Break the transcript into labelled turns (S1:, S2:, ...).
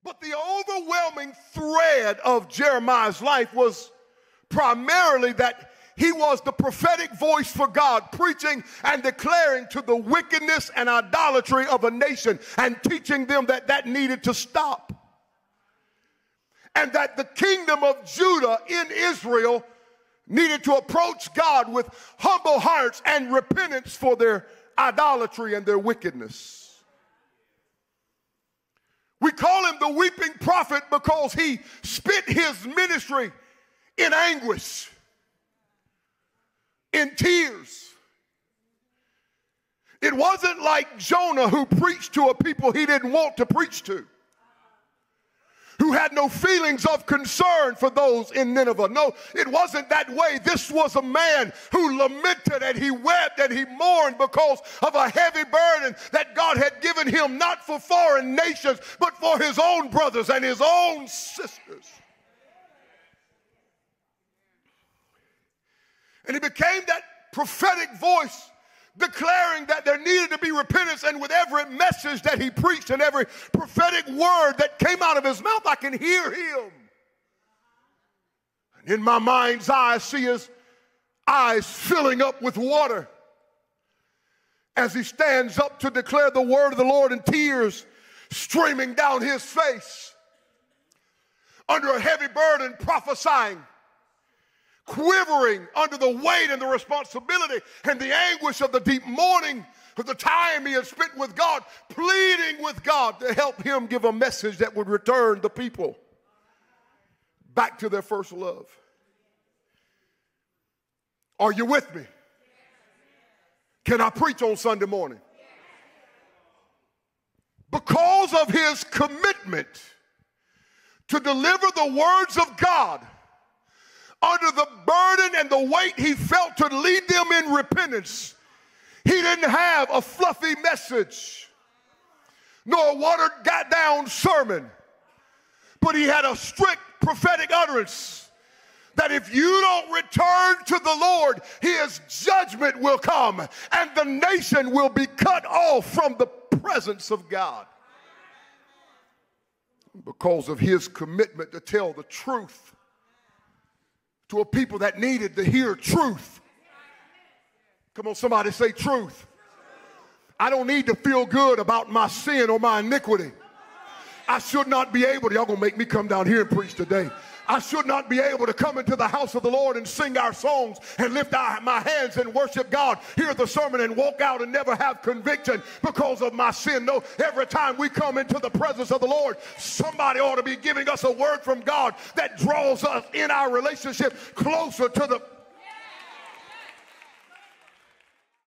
S1: But the overwhelming thread of Jeremiah's life was primarily that he was the prophetic voice for God, preaching and declaring to the wickedness and idolatry of a nation and teaching them that that needed to stop. And that the kingdom of Judah in Israel needed to approach God with humble hearts and repentance for their idolatry and their wickedness. We call him the weeping prophet because he spent his ministry in anguish, in tears. It wasn't like Jonah, who preached to a people he didn't want to preach to, who had no feelings of concern for those in Nineveh. No, it wasn't that way. This was a man who lamented and he wept and he mourned because of a heavy burden that God had given him, not for foreign nations, but for his own brothers and his own sisters. And he became that prophetic voice declaring that there needed to be repentance, and with every message that he preached and every prophetic word that came out of his mouth, I can hear him. And in my mind's eye, I see his eyes filling up with water as he stands up to declare the word of the Lord, and tears streaming down his face under a heavy burden, prophesying, quivering under the weight and the responsibility and the anguish of the deep mourning of the time he had spent with God, pleading with God to help him give a message that would return the people back to their first love. Are you with me? Can I preach on Sunday morning? Because of his commitment to deliver the words of God under the burden and the weight he felt to lead them in repentance, he didn't have a fluffy message nor a watered down sermon, but he had a strict prophetic utterance that if you don't return to the Lord, his judgment will come and the nation will be cut off from the presence of God. Because of his commitment to tell the truth to a people that needed to hear truth. Come on, somebody say truth. I don't need to feel good about my sin or my iniquity. I should not be able to, y'all gonna make me come down here and preach today. I should not be able to come into the house of the Lord and sing our songs and lift my hands and worship God, hear the sermon and walk out and never have conviction because of my sin. No, every time we come into the presence of the Lord, somebody ought to be giving us a word from God that draws us in our relationship closer to the